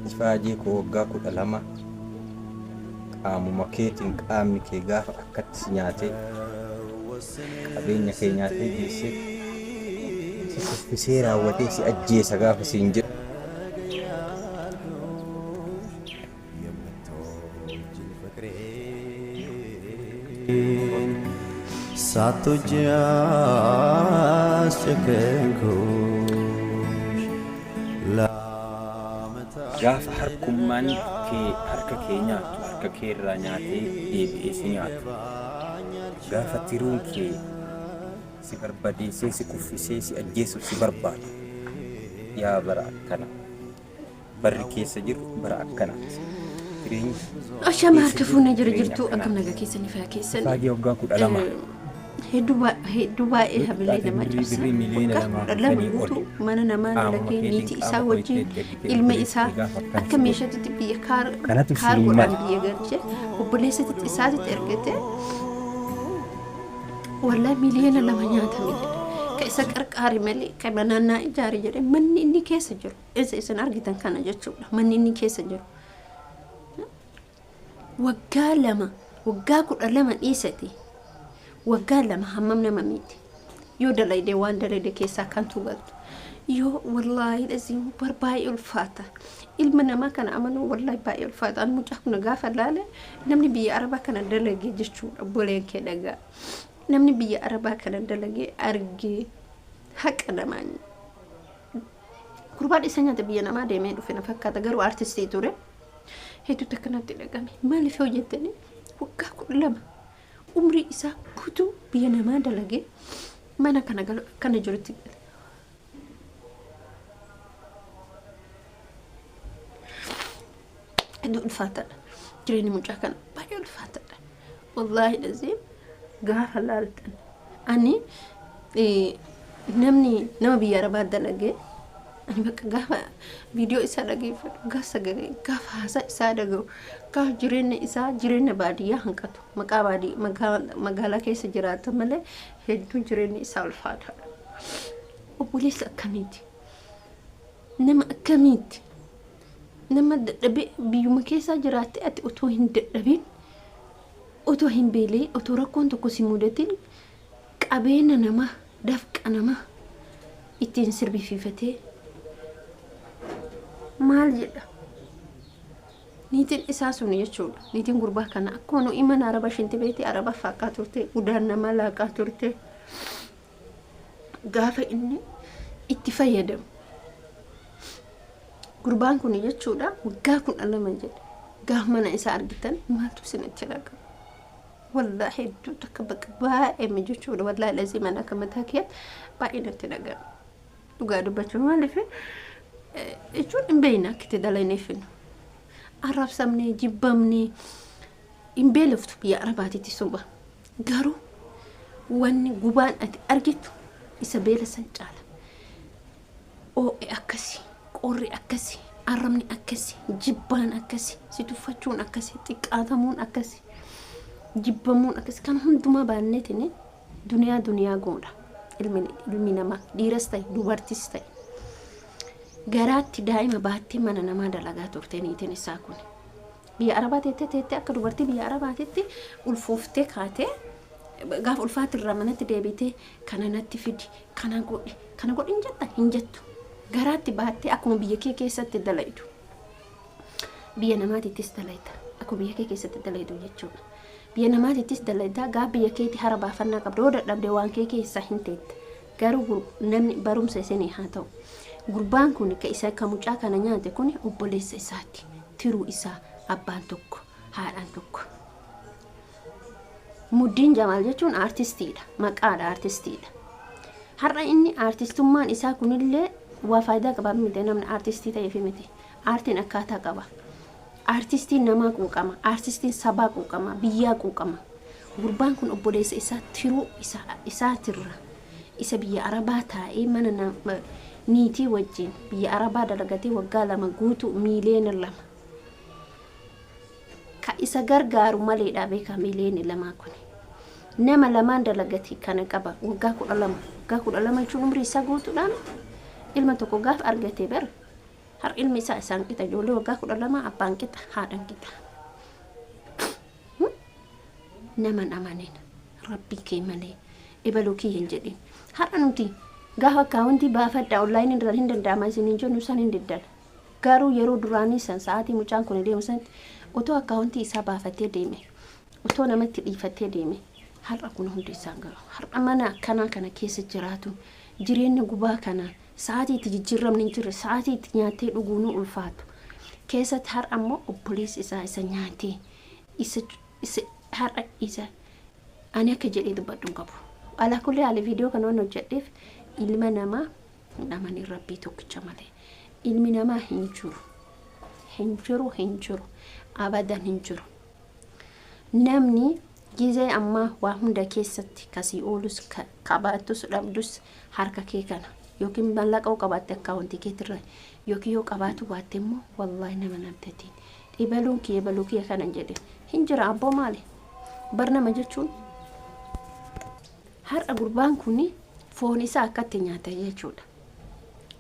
Ifaajii koo waggaa 12 qaamuma keetiin qaamni kee gaafa akkatti si nyaatee qabeenya kee nyaatee geessee si kuffisee raawwatee si ajjeesa gaafa siin jedhu. Satu jas cekengkush Gaafa harkummaan kee harka kee nyaatu harka kee irraa nyaatee deebi'ee si nyaatu. Gaafa tiruun kee si barbadeessee si kuffisee si ajjeesuuf si barbaadu. Yaa bara akkana barri keessa jiru bara akkana. Ashama harka fuunee jirtu akkam naga keessanii faa keessanii. Faagii waggaa 12. Hedduu baay'ee habilii nama cabsa. Lama guutuu mana namaa dalagee niitii isaa wajjin ilma isaa akka meeshaatti biyya kaargoodhaan biyya galchee obboleessatti isaatti ergate wallaahi miliyoona 2 nyaatamee ka isa qarqaari malee ka naannaa ijaari jedhee manni inni keessa jiru isin argitan kana jechuudha manni inni keessa jiru. Waggaa 12 dhiisate waggaa 2 hammam nama miti yoo dalaydee waan dalaydee keessaa kan tugaltu yoo wallaahi lazim barbaay'ee ulfaata ilma namaa kana amanuu wallaahi baay'ee ulfaata an mucaa kun gaafa laale namni biyya arabaa kana dalagee jechuudha boleen kee dhagaa namni biyya arabaa kana dalagee argee haqa namaa gurbaan isa nyaata biyya namaa deemee dhufe na fakkaata garuu artistii ture hedduu takkanatti dhagame maaliif hojjettanii waggaa 12 umri isa guutuu biyya namaa dalagee mana kana jirutti gale. Hedduu ulfaataadha jireenyi mucaa kana baay'ee ulfaataadha wallaahi lazim gaafa laaltan ani nama biyya arabaa dalagee ani bakka gaafa viidiyoo isaa dhageeffadhu gaafa sagalee gaafa haasaa isaa dhaga'u gaafa jireenya baadiyyaa hanqatu maqaa magaalaa keessa jiraata malee hedduu jireenyi isaa ulfaataadha. Obboleessa akkamiiti nama akkamiiti nama dadhabee biyyuma keessaa jiraatte ati otoo hin dadhabin otoo hin beelee otoo rakkoon tokko si mudatin qabeenya namaa dafqa namaa ittiin sirbifiifatee maal jedha niitiin isaa sun jechuudha niitiin gurbaa kana akkuma nu iman araba shinti beeti araba faaqaa turte udaan nama laaqaa turte gaafa inni itti fayyadamu gurbaan kun jechuudha waggaa 12 jedha gaafa mana isaa argitan maaltu isinitti dhaga'ama wallaahi hedduu takka bakka baay'ee jechuudha wallaahi lazii mana akka mataa keetti baay'ee natti dhaga'ama dhugaa dubbachuu maaliif jechuun hin beekna akka itti dalaynee finnu arrabsamnee jibbamnee hin beeloftu biyya arabaatitti suba garuu wanni gubaan ati argitu isa beela san caala oo'e akkasii qorri akkasii arrabni akkasii jibbaan akkasii si tuffachuun akkasii xiqqaatamuun akkasii jibbamuun akkasii kan hundumaa baanneetini duniyaa goodha ilmi namaa dhiiras ta'e dubartis ta'e garaatti daa'ima baattee mana namaa dalagaa turte niitiin isaa kun biyya arabaa teettee akka dubartii biyya arabaatitti ulfooftee kaatee gaafa ulfaatirraa manatti deebitee kana natti fidi kana godhi hin jettu garaatti baattee akkuma biyya kee keessatti dalaydu biyya namaatittis dalayta akkuma biyya kee keessatti dalaydu jechuudha biyya namaatittis dalayta gaafa biyya keetti hara baafannaa qabda yoo dadhabde waan kee keessaa hin teetta garuu namni barumsa isinii haa ta'u gurbaan kun ka isa ka mucaa kana nyaate kun obboleessa isaati tiruu isaa abbaan tokko haadhaan tokko Muddin Jamal jechuun artistiidha maqaadha artistiidha har'a inni artistummaan isaa kunillee waa faayidaa qaba miti namni artistii ta'eef miti artiin akkaataa qaba artistiin namaa quuqama artistiin sabaa quuqama biyyaa quuqama gurbaan kun obboleessa isaa tiruu isaatirra isa biyya arabaa taa'ee mana niitii wajjin biyya arabaa dalagatee waggaa 2 guutuu miliyoona 2 ka isa gargaaru malee dhaabee ka miliyoona 2 kun nama lamaan dalagati kana qaba waggaa 12 jechuun umrii isaa guutuudhaan ilma tokko gaaf argatee bar har ilmi isaa isaan qixa ijoollee waggaa 12 abbaan qixa haadhan qixa naman amanin rabbii kee malee ibaluu kiyya hin jedhin har'a nuti gaafa akkaawuntii baafadha onlaayinii irra hin danda'ama isiniin jennu san hin diddala garuu yeroo duraanii san sa'aatii mucaan kun deemu san otoo akkaawuntii isaa baafatee deeme otoo namatti dhiifatee deeme har'a kun hundi isaan garu har'a mana akkanaa kana keessa jiraatu jireenya gubaa kanaan sa'aatii itti jijjiiramni hin jirre sa'aatii itti nyaattee dhuguu nu ulfaatu keessatti har'a ammoo obboleessi isaa isa nyaatee isa har'a isa ani akka jedhee dubbadhu qabu ala kulli haala viidiyoo kana waan hojjedheef ilma namaa namani rabbii tokkicha malee ilmi namaa hin jiru abadan hin jiru namni gizee amma waa hunda keessatti kasii oolus qabaatus dhabdus harka kee kana yookiin mallaqa qabaatte akkaawuntii keetirra yookiin yoo qabaatu baatte immoo wallaahi nama namtatiin dhibaluun kiyya kanan jedhe hin jira abboo maali barnama jechuun har'a gurbaan kuni foon isaa akkatti nyaata jechuudha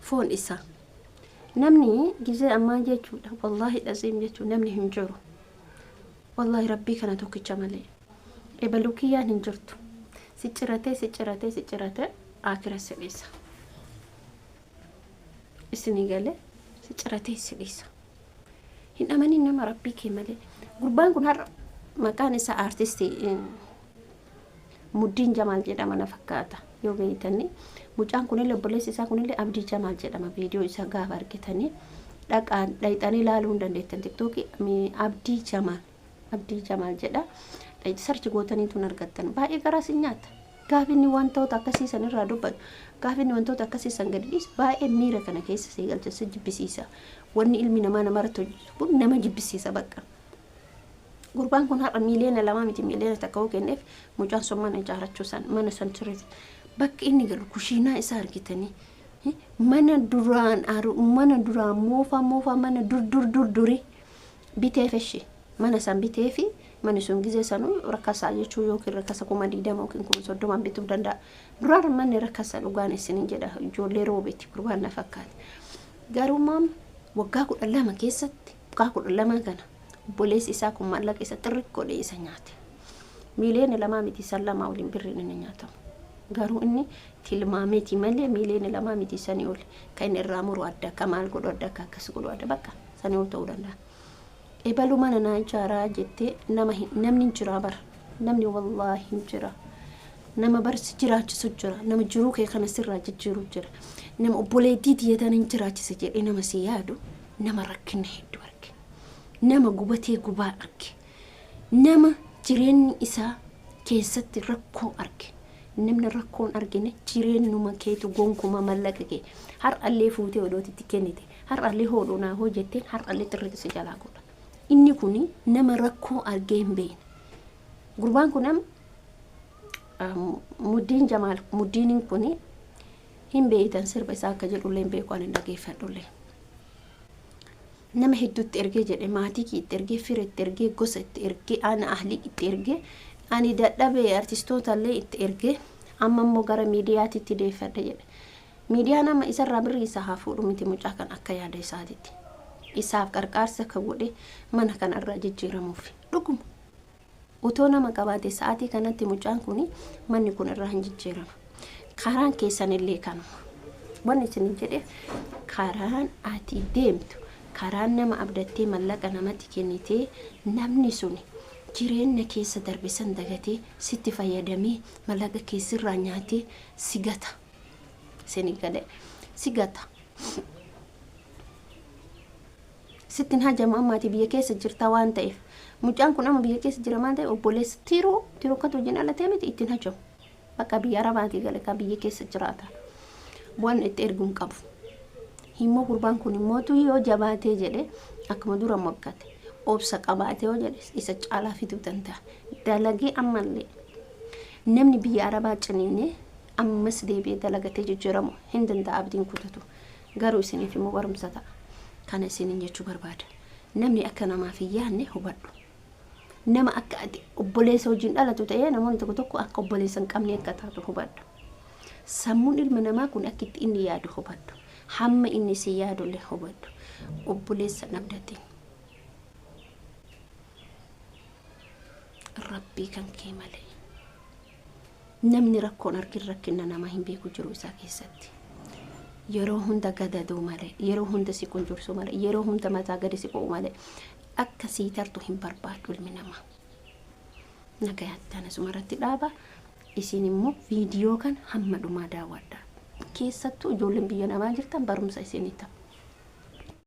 foon isaa namni gizee ammaa jechuudha wallaahi dhasiim jechuudha namni hin jiru wallaahi rabbii kana tokkicha malee dhibaluu kiyyaan hin jirtu sicciratee akira sidhiisa isinii galee sicciratee sidhiisa hin amanin nama rabbii kee malee gurbaan kun har'a maqaan isaa artistii Muddiin Jamaal jedhama na fakkaata yoo beeytanii mucaan kunillee obboleessi isaa kunillee Abdii Jamaal jedhama viidiyoo isaa gaafa argitanii dhaqaan dhayxanii ilaaluu hin dandeettan tiktookii Abdii Jamaal jedha dhayti sarchi gootanii tun argattan baay'ee garaas hin nyaata gaafinni wantoota akkasiisan irraa dubbatu gaafinni wantoota akkasiisan gadi dhiis baay'ee miira kana keessa si galchisa jibbisiisa wanni ilmi namaa namarratti hojjetu nama jibbisiisa bakka gurbaan kun har'a miiliyoona 2 miti miiliyoona takka kenneef mucaan sun mana ijaarachuu san mana san tureef bakka inni galu kushiinaa isaa argitanii mana duraan moofa mana duri biteefeshi mana san biteefi mana sun gizee sanu rakkasaa jechuu yookiin rakkasa 20 yookiin 30 bituu danda'a duraan manni rakkasa dhugaan isiniin jedha ijoollee roobeeti gurbaan na fakkaata garuu maam waggaa 12 keessatti waggaa 12 kana obboleessi isaa kun maallaqa isa xixiqqoo isa nyaate miiliyoona 2 miti san 2 waliin birriin inni nyaatamu garuu inni tilmaameeti malee miiliyoona 2 miti sanii ol kan irraa muru adda akka maal godhu adda akka akkas godhu adda bakka sanii ol ta'uu danda'a ebalu mana naa ijaaraa jettee namni hin jira bar namni wallaahi hin jira nama barsi jiraachisu jira nama jiruu kee kana sirraa jijjiiru jira nama obboleettii tiyyatan hin jiraachise jedhee nama si yaadu nama rakkina hedduu arge nama gubatee gubaa arge nama jireenyi isaa keessatti rakkoo arge namni rakkoon argine jireenyuma keetu gonkuma mallaqa kee har'allee fuutee odootitti kennite har'allee hoodhonaa hojjettee har'allee xirreessa jalaa godha inni kuni nama rakkoo argee hin beekne gurbaan kun Muddiin Jamaal muddiin kuni hin beektan sirba isaa akka jedhullee hin beeku ani dhageeffadhullee nama hedduutti ergee jedhe maatii itti ergee fira itti ergee gosa itti ergee ana ahlii itti ergee ani dadhabee artistootallee itti ergee amma immoo gara miidiyaatitti deeffadhe jedhe miidiyaa nama isarraa birrii isaa haa fuudhu miti mucaa kan akka yaada isaatitti isaaf qarqaarsa kan godhe mana kanarraa jijjiiramuuf dhuguma utoo nama qabaate sa'aatii kanatti mucaan kuni manni kun irraa hin jijjiirama karaan keessanillee kanuma wanni isin jedhe karaan ati deemtu karaan nama abdattee mallaqa namatti kennitee namni suni jireenya keessa darbisan dagatee sitti fayyadamee mallaqa keessirraa nyaatee sigata senigale sigata sittin hajamu ammaati biyya keessa jirta waan ta'eef mucaan kun amma biyya keessa jira waan ta'eef obboleessa tiroo katu wajjin alatee miti ittiin hajamu bakka biyya arabaatii gale ka biyya keessa jiraata waan itti erguun qabu himmoo gurbaan kun immootu yoo jabaatee jedhe akkuma dura moggate obsa qabaatee yoo jedhe isa caalaa fiduu danda'a dalagee ammallee namni biyya arabaa ciniinee ammas deebi'ee dalagatee jijjiiramu hin danda'a abdiin kutatu garuu isiniif immoo barumsa ta'a kana isiniin jechuu barbaada namni akka namaaf hin yaadne hubadhu nama akka ati obboleessa wajjin dhalatu ta'ee namoonni tokko tokko akka obboleessa hin qabne akka taatu hubadhu sammuun ilma namaa kun akka itti inni yaadu hubadhu hamma inni si yaadullee hubadhu obboleessa nabdate rabbii kan kee malee namni rakkoon argin rakkina nama hin beeku jiru isaa keessatti yeroo hunda gadaduu malee yeroo hunda si kunjursu malee yeroo hunda mataa gadi si bu'u malee akka sii tartu hin barbaadu ilmi namaa. Nagayaattaan asumarratti dhaaba isin immoo viidiyoo kan hamma dhumaa daawwadhaa keessattuu ijoolleen biyya namaa jirtan barumsa isinitti